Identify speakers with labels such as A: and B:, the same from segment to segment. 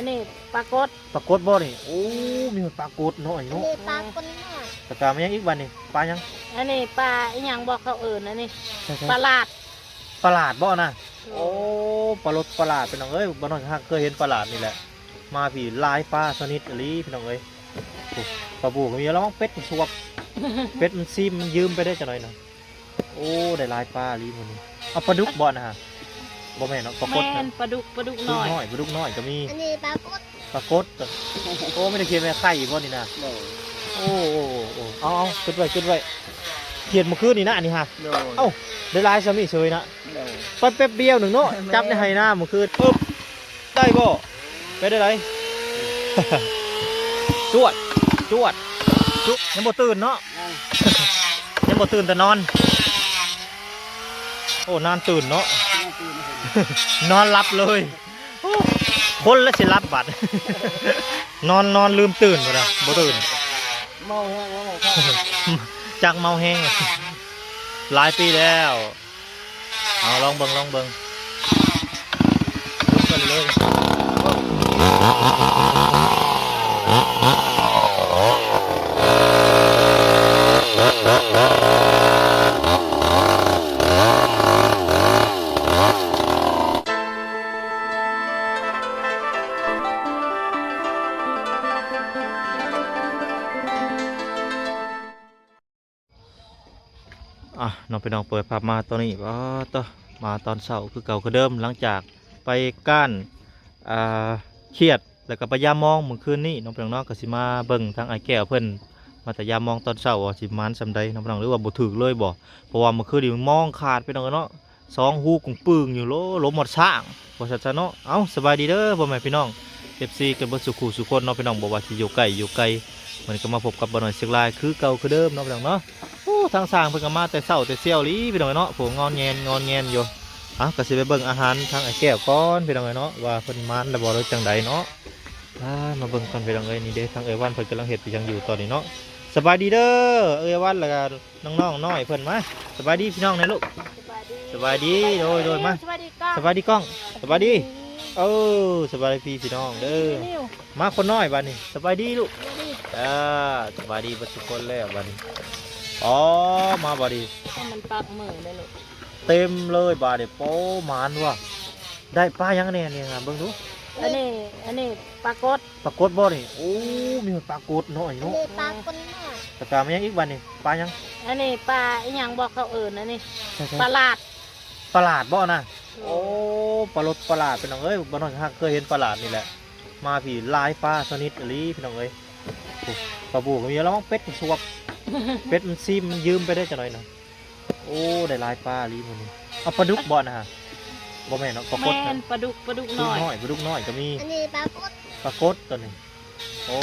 A: อันนี้ปลากด
B: บ่นี่โอ้มีปลากดน้อยเนาะ
C: ปลากดน้อย
B: แต่กามันยังอีกวันนี่ปลายัง
A: อันนี้ปลาอีหยังบอกเขาเอิญอันนี้ปลาลาด
B: บ่นะโอ้ปลาลดปลาดเป็นน้องเอ้ยบ้านน้องเคยเห็นปลาดนี่แหละมาผีลายปลาชนิดอะไรพี่น้องเอ้ยปลาบูก็มีแล้วเป็ดมันสวบเป็ดมันซีมมันยืมไปได้จะหน่อยนะโอ้ได้ลายปลาลีมันนี่เอาปลาดุกบ่นะฮะบ่แม่นเนาะปลากดนะ
A: ปลาดุกน้อย
B: ปลาดุกน้อยก็มี
C: อันนี้ปลาก
B: ดโอ้ไม่ได้เคียนแม่ไข่บ่นี่นะโอ้เอาขึ้นไว้เขียนมาคืนนี่นะอันนี้ฮะเอ้าได้ลายสามีเฉยนะไปแป๊บเดียวหนึ่งเนาะจับในไฮหน้ามาคืนปึ๊บได้บ่ไปได้ไรจวดยังบ่ตื่นเนาะยังบ่ตื่นแต่นอนโอ้นอนตื่นเนาะนอนหลับเลยคนแล้วสิรับบัดนอนลืมตื่นบ่ล่ะบ่ตื่น
C: เมาแห้ง
B: จากเมาแห้งหลายปีแล้วเอาลองเบิ่งลุกกันเลยน้องไปน้องเปิดภาพมาตอนนี้ว่าต่อมาตอนเช้าคือเก่าคือเดิมหลังจากไปก้านเครียดแล้วก็ไปยามมองเมื่อคืนนี้น้องไปน้องก็สิมาเบิ่งทางไอ้แก้วเพิ่นมาแต่ยามมองตอนเช้าว่าสิมันสำใดน้องไปน้องหรือว่าบ่ถึกเลยบ่เพราะว่าเมื่อคืนนี่มองขาดไปน้องเนาะ2หูกุ้งปึ้งอยู่โลหมดสร้างบ่ซัดซะเนาะเอ้าสบายดีเด้อพ่อแม่พี่น้อง FC กันเบิดสุขุสุคนน้องไปน้องบ่ว่าสิอยู่ไกลมันก็มาพบกับบ่หน่อยเชียงรายคือเก่าคือเดิมน้องไปน้องเนาะทางสร้างเพิ่งมาแต่เช้าแต่เซี่ยวลีพี่น้องเนาะผมงอนแงนอยู่ก็สิไปเบิ่งอาหารทางไอ้แก้วก่อนพี่น้องเนาะว่าเพิ่นมันแล้วบ่หรือจังใดเนาะมาเบิ่งกันพี่น้องเอ้ยนี่เด้ทางเอ้ยวันเพิ่นกำลังเฮ็ดอยู่ยังอยู่ตอนนี้เนาะสบายดีเด้อเอ้ยวันแล้วก็น้องๆน้อยเพิ่นมาสบายดีพี่น้องนะลูกสบายดีโดยมาสบายดีกล้องสบายดีสบายดีพี่น้องเด้อมาคนน้อยบัดนี้สบายดีลูกสบายดีเบิดทุกคนแล้วบัดนี้มาบาดี
A: มันปักมือได้ลูก
B: เต็มเลยบาดีโป้มานว่ะได้ปลายังเนี่ยเบิ่งดู
A: อันนี้ปลากด
B: บ่นี่โอ้มีปลากดน้อยเนาะ
C: ปลากดน้อย
B: แต่กามันยังอีกวันนี่ปลายัง
A: อันนี้ปลาอีหยังบอกเขาเอิญอันนี้ปลาลาด
B: บ่นะโอ้ปลาลดปลาดเป็นน้องเอ้ยบ้านน้องเคยเห็นปลาดนี่แหละมาผีลายปลาชนิดอะไรพี่น้องเอ้ยปลาบูก็มีแล้วเป็ดมันสวบเป็ดมันซีมมันยืมไปได้จะหน่อยนะโอ้ได้ลายปลาลีมันนี่เอาปลาดุกบ่นะฮะบ่แม่นเนาะปลากดนะ
A: ปลาดุกน้
B: อยก็มี
C: อันนี้ปล
B: ากดตัวนี้โอ้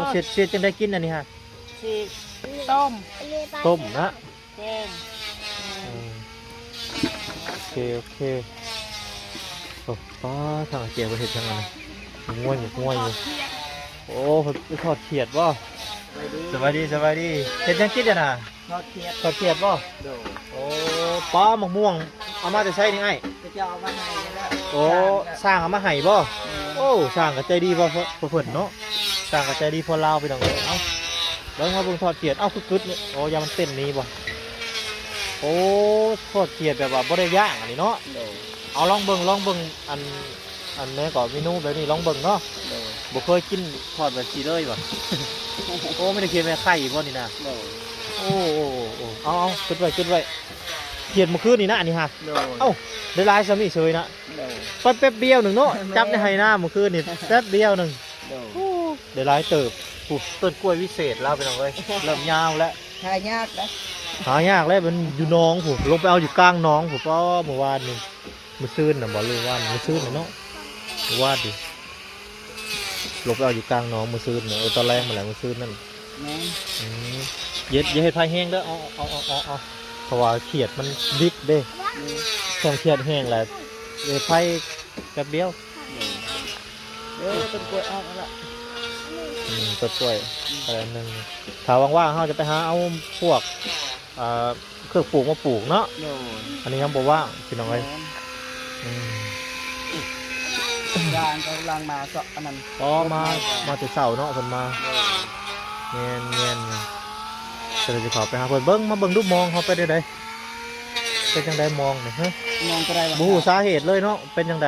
B: เสียจังได้กินอันนี้ฮะ
A: ต้ม
B: นะ
A: แกง
B: โอเคโอ้ป้าทางเกี่ยวกับเห็ดทางอะไรง่วยอยู่โอ้ไปทอดเขียดบ่สบายดีเห็ดยังกินอ่ะนะทอดเขียดบ่โอ้ป้าหมกม่วงเอามาจะใช้นี่ไอ้
C: จะเอามาให้แล้ว
B: โอ้สร้างเอามาให้บ่โอ้สร้างกับใจดีบ่เพิ่นเนาะสร้างกับใจดีพอเล่าไปตรงนี้เอ้าแล้วมาเบิ่งทอดเขียดเอ้าคือกึดนี่โอ้ยามันเต้นนี้บ่โอ้ทอดเขียดแบบว่าบ่ได้ย่างอันนี้เนาะเอาลองเบิ่งอันนี้ก่อนเมนูแบบนี้ลองเบิ่งเนาะบ่เคยกินทอดแบบนี้เลยบ่โอ้ไม่ได้เคียนแม่ไข่บ่นี่นะโอ้เอาขึ้นไว้เขียนเมื่อคืนนี่นะอันนี้ฮะเอ้าได้ลายสามีเฉยนะไปแป๊บเดียวหนึ่งเนาะจับในไฮหน้าเมื่อคืนนี่แป๊บเดียวหนึ่งได้ลายเติบต้นกล้วยวิเศษเล่าไปหน่อยเริ่มยาวแล้ว
C: หายาก
B: เลยมันอยู่น้องผมลงไปเอาอยู่กลางน้องผมก็เมื่อวานนี่มือซื่นนะบอกเลยว่ามือซื่นเนาะวาดดิลงไปเอาอยู่กลางน้องมือซื่นเนาะตอนแรกมาแล้วมือซื่นนั่นเย็ดให้ไฟแห้งเด้อเอาเพราะว่าเขียดมันดิบเด้แข็งเขียดแห้งแหละไฟแป๊บเดียว
C: ต้นกล้วยเอาละ
B: ต้นกล้วยอะไรนึงถ้าว่างๆเขาจะไปหาเอาพวกเครื่องปลูกมาปลูกเนาะอันนี้ยังบอกว่าพี่น้องเลย
C: ยางกำลังมาเสาะอันนั้น
B: อ๋อมาแต่เสาเนาะเพิ่นมาเงี้ยเงี้ยจะได้ขอไปหาเพิ่นเบิ่งมาเบิ่งดูมองเขาไปได้ไดเป็นจังไดมองนี่ฮะ
C: มองกระไร
B: บ่ฮู้สาเหตุเลยเนาะเป็นจังได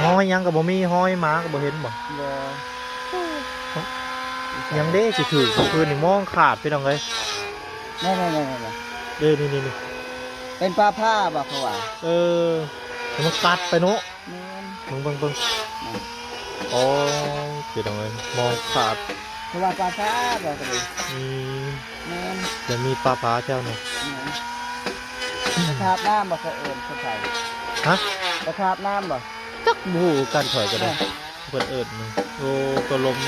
B: ห้อยหยังก็บ่มีห้อยหมาก็บ่เห็นบ่
C: บ่
B: ยังเด้สิถือคืนนี่มองขาดไปจังได
C: นี่
B: เด้นี่
C: เป็นปลาผ้าบ่เขาว่า
B: มันกัดไปเนาะ
C: แม่น
B: เบิ่งอ๋อสิจังไดมองขาด
C: เขาว่าปลาผ้าบ่ก็เลย
B: อืม
C: แม่น
B: จะมีปลาผาแถวนี่
C: กระทาบน้ำบ่เขาเอิ้นเขาใส่
B: ฮะ
C: กระทาบน้ำบ่
B: จักบ่ฮู้กันถอยก็ได้เพิ่นเอิ้นนี่โอ้ก็ล้ม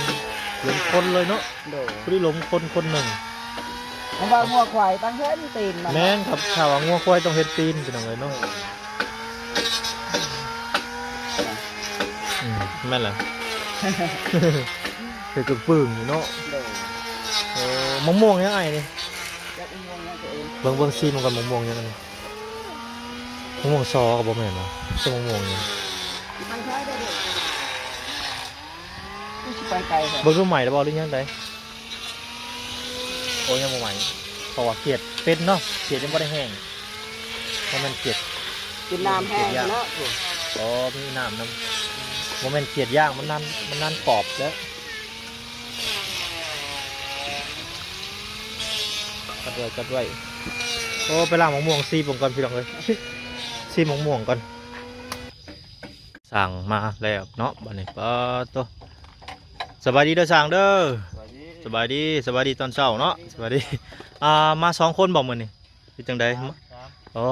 B: คนเลยเนาะ
C: โดย
B: ผู้ที่ล้มคนหนึ่ง
C: มันว่างัวควายตั้งเห็นตีนมัน
B: แม่นครับถ้าว่างัวควายต้องเฮ็ดตีนพี่น้องเอ้ยเนาะแม่นแหละ เฮ็ดกึ่งปึ้งอยู่เนาะ
C: โดย
B: มะม่วงยังไงนี่
C: จักอีงวงยังตัวเอง
B: เบิ่งซีมันกันมะม่วงยังไงมะม่วงซอก็บ่แม่นเนาะใช่มะม่วงนี่
C: มันใช้ได้ด้วยผู้สิไปไกลเหรอ
B: เบิ่งรูปใหม่แล้วบ่หรือยังไดโอ้ยังบ่ใหม่เพราะว่าเกลียดเป็นเนาะเกลียดยังบ่ได้แห้งเพราะมันเกลียด
C: กินน้ำแห้งแล้ว
B: อ๋อมีน้ำนำโมเมนต์เกียดย่างมันนั่นกรอบแล้วกัดไว้โอ้ไปล่างมะม่วงซีผมก่อนพี่น้องเลย ซีมะม่วงก่อนสั่งมาแล้วเนาะบัดนี้ปะตัวสบายดีเด้อสั่งเด้อสบายดีตอนเช้าเนาะสบายดีมา2 คนบอกมื้อนี่เป็นจังไดอ๋อ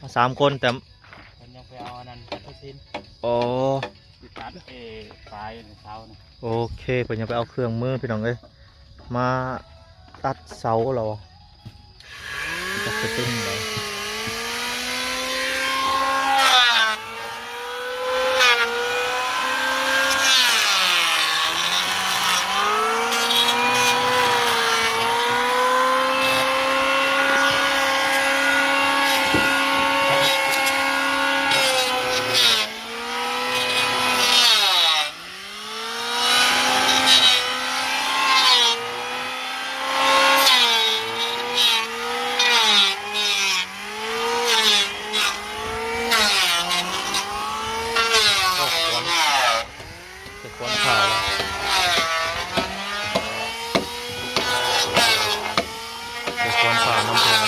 B: มา3 คนแต่
D: มันยังไปเอาอันนั้นตัดทุกสิ้น
B: อ๋อ
D: ตัดปลายเท้านี่
B: โอเคเพิ่นยังไปเอาเครื่องมือพี่น้องเอ้ยมาตัดเสาเราตัดสติ้งเลยจะควนข่าวจะควนข่าวน้ำเพลิง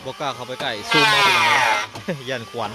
B: บกล้าเข้าไปใกล้ซูมมาเป็นไง ยันขวัญ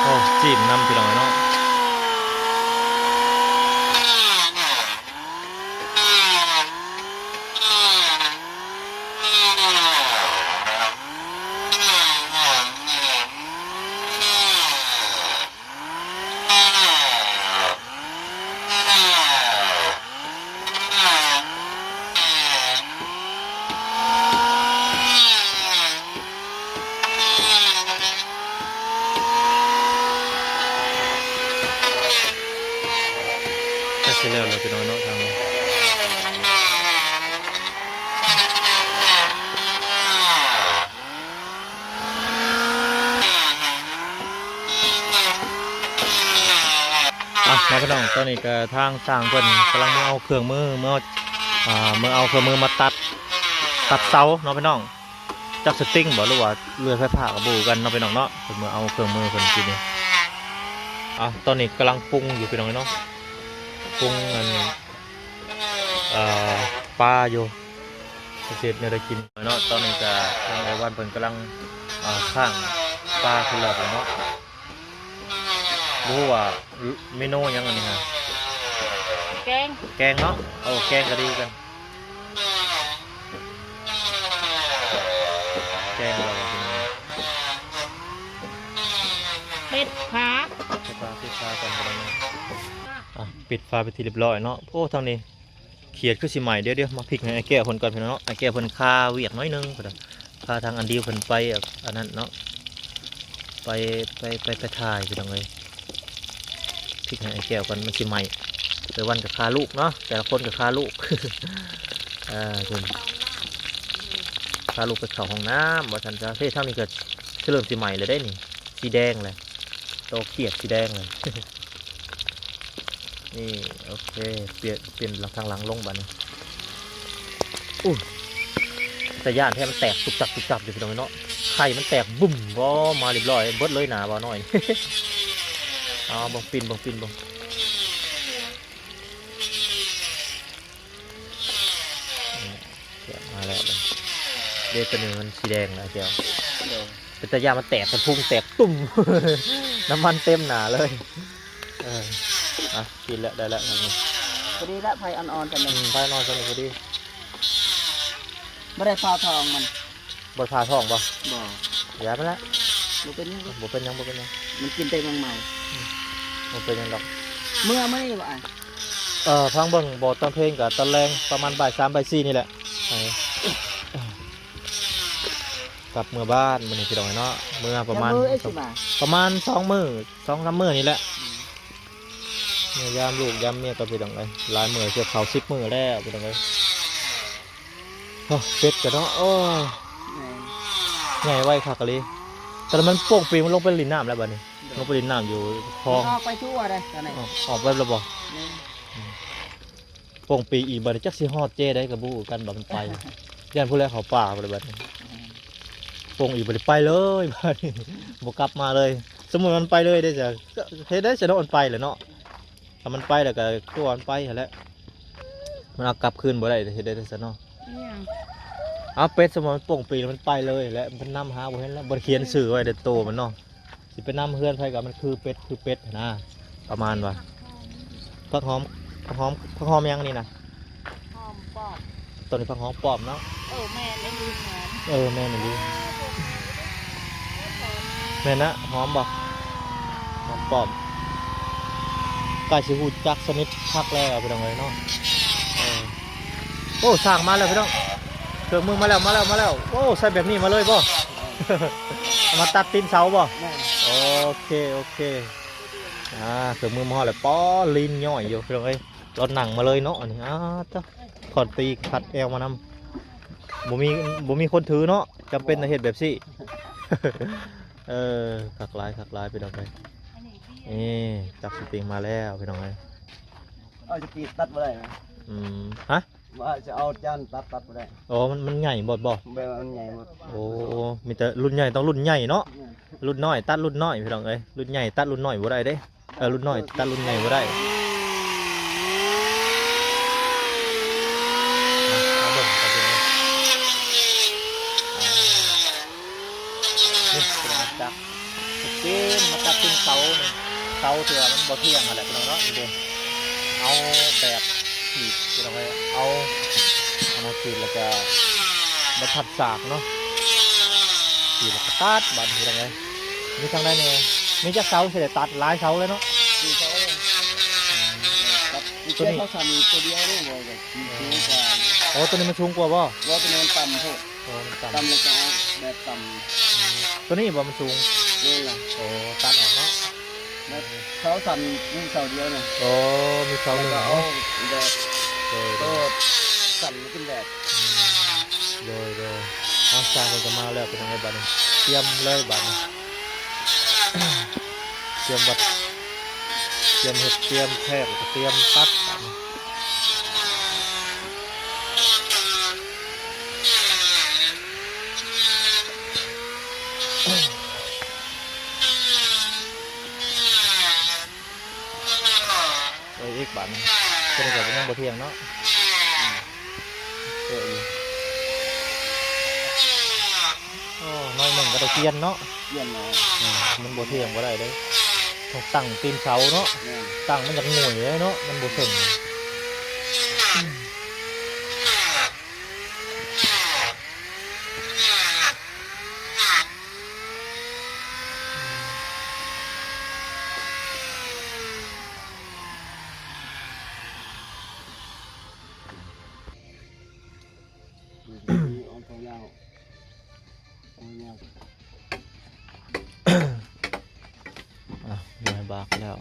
B: โอ้จีบนำพี่น้องเนาะจะเสร็จแล้วเราพี่น้องเนาะทาง ครับพี่น้องตอนนี้ก็ทางสร้างเพิ่นกำลังเอาเครื่องมือเอาเครื่องมือมาตัดเสาเนาะพี่น้องจักสติ้งบ่หรือว่าเรือไฟฟ้ากระบูกันเนาะพี่น้องเนาะเพิ่นมาเอาเครื่องมือเพิ่นทีนี้ตอนนี้กำลังปรุงอยู่พี่น้องเนาะปรุงปลาอยู่เสร็จเนี่ยได้กินเนาะตอนนี้ก็ทางไอ้วันเพิ่นกำลังข้างปลาขึ้นแล้วเนาะรู้ว่าเมนูยังอันนี้ฮะ
A: แกง
B: แกงเนาะแกงก็ดีกันแกงเราเป็นไง
A: เป็ดขา
B: ปิดฟ้ากันไปแล้วปิดฟ้าไปทีเรียบร้อยเนาะโอ้ทางนี้เขียดคือสิใหม่เดี๋ยวมาพลิกให้ไอ้แก้วคนก่อนพี่น้องเนาะไอ้แก้วคนคาเวียกน้อยนึงพาทางอันดีคนไปอันนั้นเนาะไปถ่ายพี่น้องเลยพลิกให้ไอ้แก้วกันมันสิใหม่แต่วันกับคาลูกเนาะแต่ละคนกับคาลูก คุณคาลูกไปเข้าห้องน้ำว่าทันจะเท่เท่านี้ก็เริ่มสีใหม่เลยได้นี่สีแดงเลยโตเขียดสีแดงเลย นี่โอเคเปลี่ยนหลังทางหลังลงบ้านอู้แต่ย่านแท้มันแตกตุกจับอยู่พี่น้องเนาะไข่มันแตกบุ่มก็มาเรียบร้อยเบิดเลยหนาบ่หน่อย บังปินมาแล้วเดตัวหนึ่งมันสีแดงนะเจ้าเป็นตะยามันแตกมันพุ่งแตกตุ่ม น้ำมันเต็มหนาเลยกินแล้วได้แล้วนี่
C: พอดีละไฟอ่อนๆกันเลย
B: ไฟนอนสนุกพอดี
C: ไม่ได้ฟ้าทองมัน
B: บดพาท้องป่ะ
C: บ่
B: ย้ายไปแล้ว
C: มันเป็นยัง
B: บ่เป็นยัง
C: มันกินเต็มมังเมา
B: บ่เป็นยังดอก
C: เมื่อไม่บ่อ่ะ
B: พังเบิ่งบ่ตอนเพลงกับตอนแรงประมาณบ่าย 3 บ่าย 4นี่แหละกลับเมื่อบ้านมื้อนี้พี่น้องเนาะเมื่อประมาณ 2 มื้อ 2-3 มื้อนี่แหละเนี่ยยามลูกยามเมียก็พี่น้องเอ้ยหลายมื้อเสียเขา10 มื้อแล้วพี่น้องเอ้ยเป็ดก็เนาะโอ้ยใหญ่ไวคักกะลีแต่มันโป่งปีมันลงไปลิ้นน้ำแล้วบัดนี้ลงไปลิ้นน้ำอยู่คลอง
C: ออกไปทั่วเลยตอนไหน
B: ออกไปแล้วบ่โป่งปีอีกบัดนี้จักสิฮอดเจ้ได้กับบูกันบ่มันไปย่านผู้แลเขาป่าบ่ได้บัดนี้โป่งอีกบ่ได้ไปเลยบัดนี้บ่กลับมาเลยสมมุติมันไปเลยได้จะเฮ็ดได้จะเนาะมันไปแหละเนาะถ้ามันไปแล้วก็ตัวมันไปหั่นแหละมันเอากลับคืนบ่ได้เฮ็ดได้ซะเนาะเอาเป็ดสมมุติมันโป่งปีแล้วมันไปเลยและมันนำหาบ่เห็นแล้วบ่เขียนชื่อไว้เด้อโตมันเนาะสิไปนำเฮือนไผก็มันคือเป็ดนะประมาณว่าผักหอมยังนี่นะ
A: หอมปอบ
B: ตัวนี้ผักหอมปลอมเนาะ
A: แม่ได้ยินหอม
B: แม่นี่ดีแม่นะหอมบ่หอมปลอมไก่ชิฮูจักสนิทพักแล้วไปตรงเลยเนาะโอ้สั่งมาแล้วพี่น้องเครื่องมือมาแล้วโอ้ใส่แบบนี้มาเลยบ่ มาตัดตีนเสาบ่โอเคเครื่องมือมาแล้วป้อลินย่อยอยู่พี่น้องเอ้ยรถหนังมาเลยเนาะอันนี้จ้ะถอดตีขัดแอวมานำบ่มีคนถือเนาะจำเป็นในเหตุแบบสิ ขักลายไปดอกเลยนี่จับสติงมาแล้วพี่น้องเลย
C: เอาจะปีตัดมาได้ไหม
B: ฮะ
C: ว่าจะเอาจานตัดมาได้
B: โอ้มันใหญ่บ่
C: แบบมันใหญ่หมด
B: โอ้มีแต่รุ่นใหญ่ต้องรุ่นใหญ่เนาะรุ่นน้อยตัดรุ่นน้อยพี่น้องเอ้ยรุ่นใหญ่ตัดรุ่นน้อยบ่ได้เด้รุ่นน้อยตัดรุ่นใหญ่บ่ได้จักมาตัดติ้งเสาเนี่ยเสาเถื่อมันบ่เที่ยงอะไรพี่น้องเนาะนี่เด้เอาแบบขีดพี่น้องเลยเอามาขีดแล้วก็มาผัดสากเนาะขีดแล้วก็ตัดบัดพี่น้องเลยมีทางได้เนี่ยมีจักเสาเสร็จตัดหลายเสาเลยเนาะ
C: ตีเขาเลยตัวนี้เขาทำตัวเดียวได้เลยแบบสูงกว่า
B: โอ้ตัวนี้มันสูงกว่าบ่
C: ว่าตัวนี้มันต่ำพวก
B: โอ้มันต่ำ
C: ต่ำแล้วก็เอาแบบต่
B: ตัวนี้บ่มันสูง
C: ำนี่แหละ
B: โอ้ตัดออกเนาะ
C: เขาทำนี่เสาเดียวเนี่ย
B: โอ้มีเสาหนึ่ง
C: เอา
B: เนาะ
C: แบบ
B: โดย
C: โตสั่นขึ้นแบบ
B: เอาสร้างมันจะมาแล้วเป็นยังไงบ้างเตรียมเลยบ้างเตรียมบัด เตรียมเห็ดเตรียมแทบเตรียมตัดไอ้อีกบันเป็นแบบยังบ่เที่ยงเนาะโอ้น้อยหนึ่งก็ตะเกียนเนาะ
C: เยี่ยมเลย
B: มันบ่เที่ยงบ่ได้เลยต้องตั้งตีนเสาเนาะ
C: แม่น
B: ตั้งมันจากหน่วยเลยเนาะมันบ่ถึง
C: เอาตัวยาวตัวยาว
B: หน่วยบากแล้ว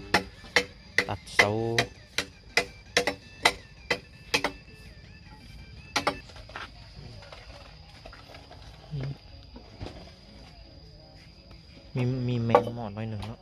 B: ตัดเสามีแมงหมอดหน่อยหนึ่งเนาะ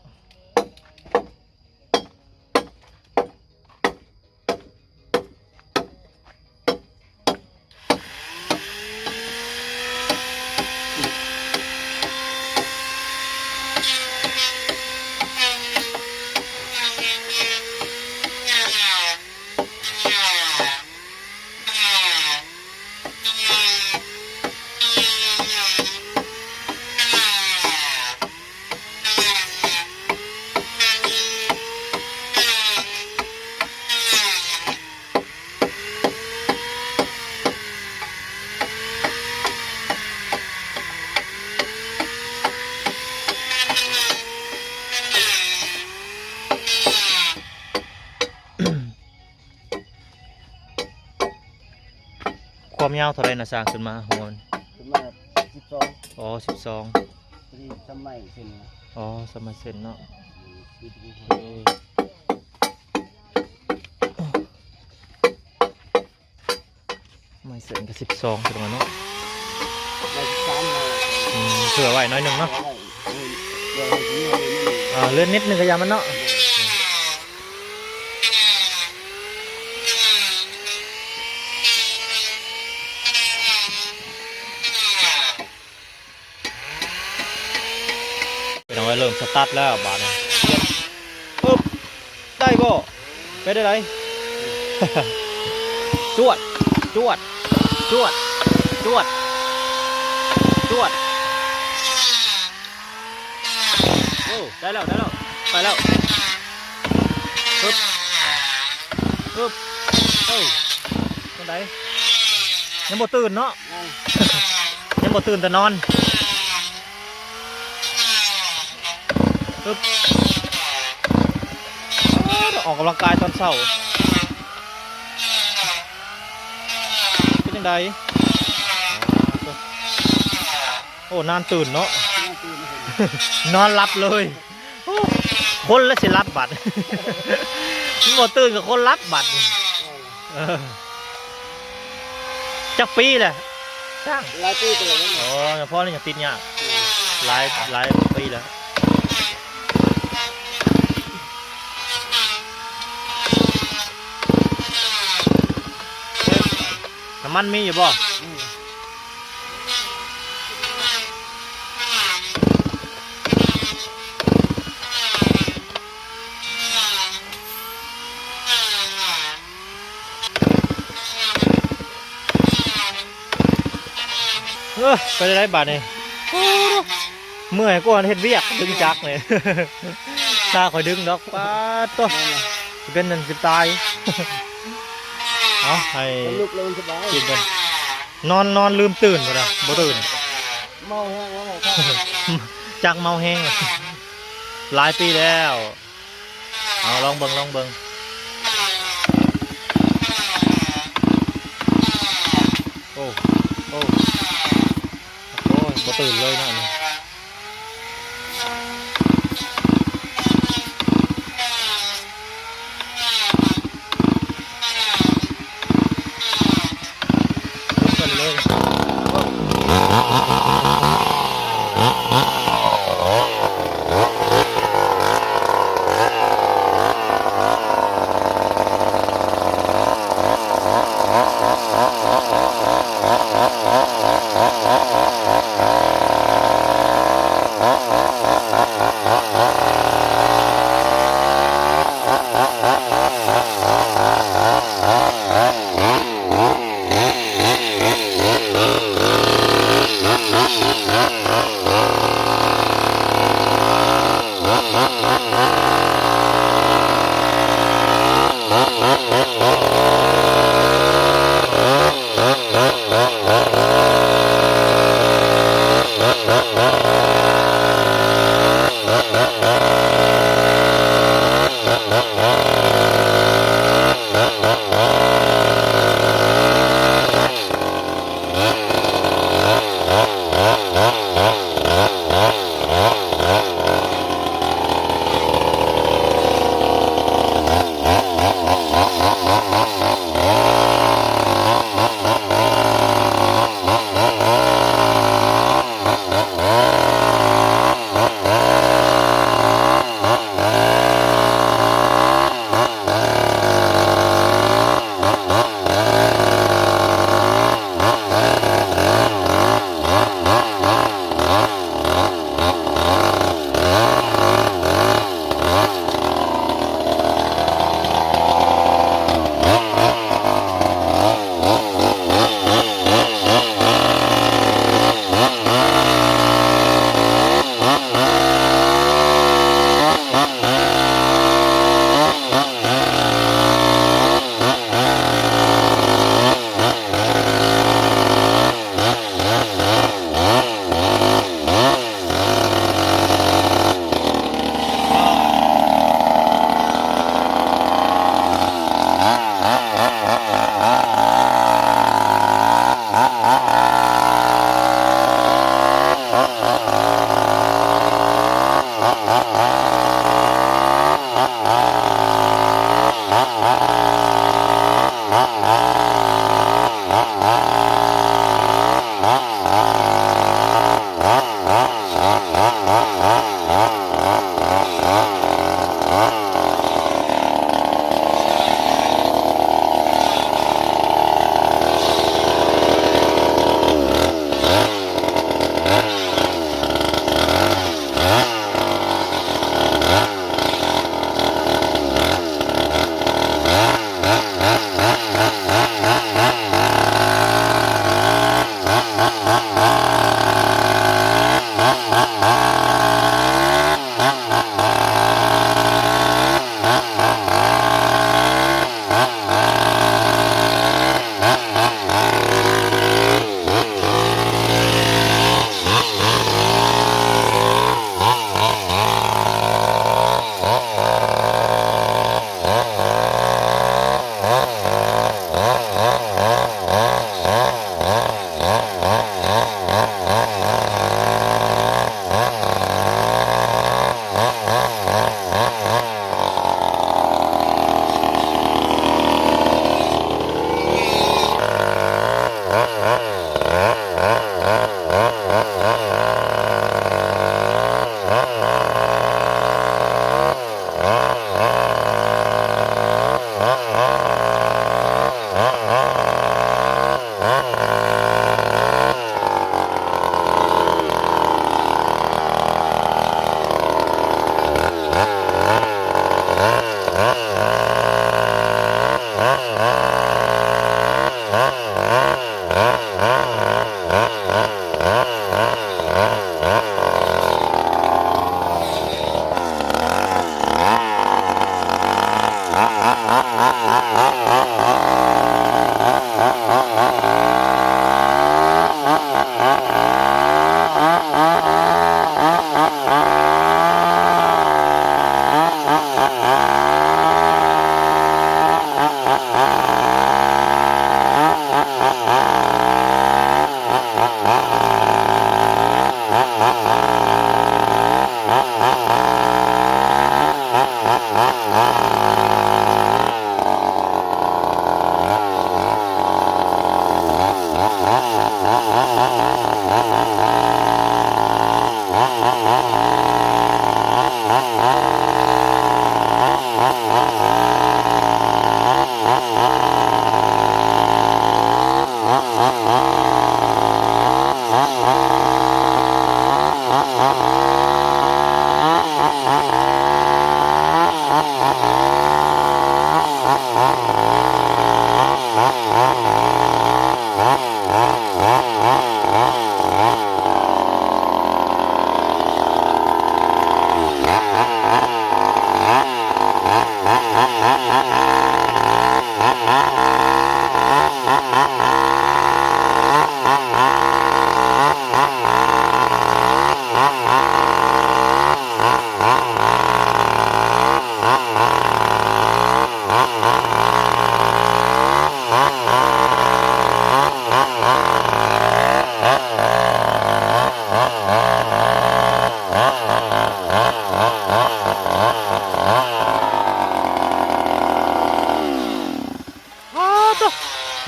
B: ความยาวเท่าไรนะสร้างขึ้นมาหัวมัน
C: ขึ้นมา12
B: อ๋อ12
C: ที่สมัยเส้น
B: อ๋อสมัยเซนเนาะไม่เซนก็12ขึ้นมาเนาะ
C: ได้13เลย
B: เผื่อไว้น้อยหนึ่งเนาะ
C: เดี๋ยวให้ถึงเลยนี่
B: เลื่อนนิดนึงก็ยามันเนาะเป็นเอาไว้เริ่มสตาร์ทแล้วบาทเนี่ยปึ๊บได้บ่ไปได้ไร จวดจวดจวดจวดจวดโอ้ได้แล้วได้แล้วไปแล้วปึ๊บปึ๊บโอ้คนไหนยังบ่ตื่นเนาะ ยังบ่ตื่นแต่นอนปึ๊บออกกำลังกายตอนเช้าเป็นยังไงโอ้นานตื่นเนาะ นอนหลับเลยโอ้คนละสิรับบัตร มันบ่ตื่นกับคนรับบัตรเออจักปีแหละช่าง
C: หลายปีตัวนี้
B: อ๋อพ่อนี่ยังติดเนี่ยหลายปีแล้วน้ำมันมีอยู่บ่ไปได้บาทนี่เมื่อยก่อนเฮ็ดเวียกดึงจักเลย ถ้าคอยดึงดอกป้าตัวสิเป็นนั่นสิตาย เอาให้
C: ลุกลงสบาย
B: กินกันนอนลืมตื่นบ่ล่ะบ่ตื่น
C: เมาแห้งแล้ว
B: จักเมาแห้งหลายปีแล้วเอาลองเบิ่งโอ้โอ้โอ้ยบ่ตื่นเลยเนาะนี่ลุกกันเลย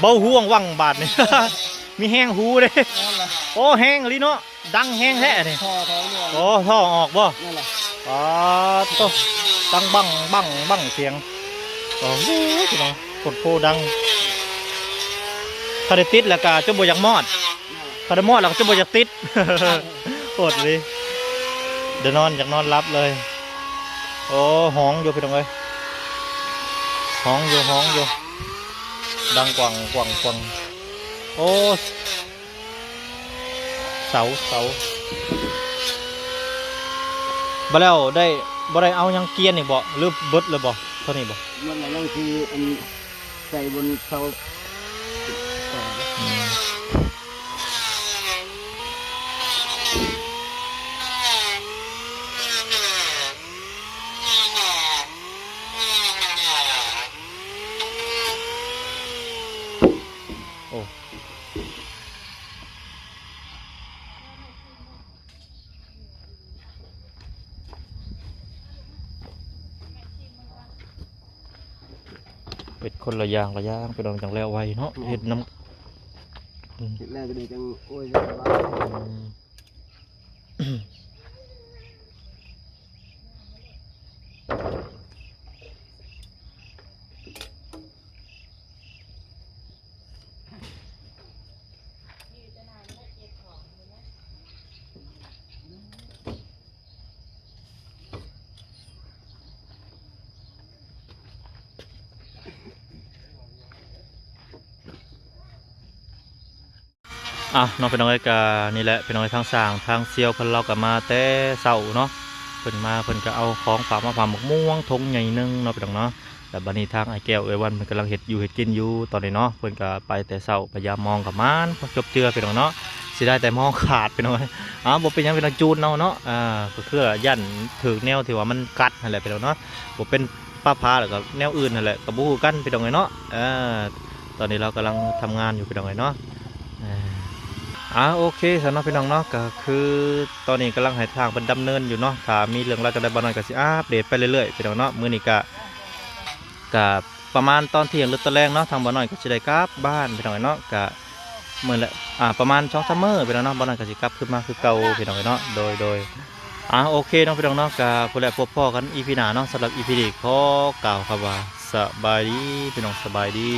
B: เบาห่วงวังบาดนี่ มีแห้งหูเด้โอ้แห้งลิเนาะดังแห้งแท้นี่
C: ท่อเขาเนี่ย
B: โอ้ท่อออกบ่
C: นั่นแหละ
B: อ๋อโตดังบังเสียงโอ้โหพี่น้องกดโพดังถ้าได้ติดแล้วก็จะบ่อยากมอดถ้าได้มอดแล้วก็จะบ่อยากติด โคตรเลยเดี๋ยวนอนอยากนอนรับเลยโอ้ห้องอยู่พี่น้องเอ้ยห้องอยู่ดังกว่างโอ้เสาบ่แล้วบ่ได้เอายังเกียร์นี่บ่หรือเบิดเลยบ่เท่านี้บ่
C: มันนั่นคืออันใส่บนเสา
B: โอ้เป็นคนละอย่างไปลองจังแล้วไว้เนาะเฮ็ดน้ำ
C: เห็นแรกก็เลยจังโอ้ย
B: น้องเป็นน้องไอ้กานี่แหละเป็นน้องทางสร้างทางเซียวเพิ่นเราก็มาแต่เช้าเนาะเพิ่นมาเพิ่นก็เอาของฝากมาฝากหมกม่วงทงใหญ่นึงเนาะพี่น้องเนาะแต่บัดนี้ทางไอ้แก้วเอ้ยวันเพิ่นกำลังเฮ็ดกินอยู่ตอนนี้เนาะเพิ่นก็ไปแต่เช้าพยายามมองกับมันพอจบเจือพี่น้องเนาะสิได้แต่มองขาดพี่น้องบ่เป็นหยังเป็นจูนเนาะก็คือยันถึกแนวที่ว่ามันกัดนั่นแหละพี่น้องเนาะบ่เป็นป้าพาแล้วก็แนวอื่นนั่นแหละก็บ่ฮู้กันพี่น้องเนาะตอนนี้เรากำลังทำงานอยู่พี่น้องเนาะโอเคสำหรับพี่น้องเนาะก็คือตอนนี้กำลังให้ทางเป็นดำเนินอยู่เนาะถ้ามีเรื่องราวจังได๋บ่น้อยก็สิอัปเดตไปเรื่อยๆพี่น้องเนาะมื้อนี้ก็ประมาณตอนเที่ยงหรือตอนแรกเนาะทางบ่น้อยก็สิได้กลับบ้านพี่น้องเนาะก็มื้อละประมาณ 2-3 มื้อพี่น้องเนาะบ่น้อยก็สิกลับขึ้นมาคือเก่าพี่น้องเนาะโดยโอเคเนาะพี่น้องเนาะก็ผู้ใดพบพ้อกัน EP หน้าเนาะสำหรับ EP นี้ขอกล่าวคำว่าสบายดีพี่น้องสบายดี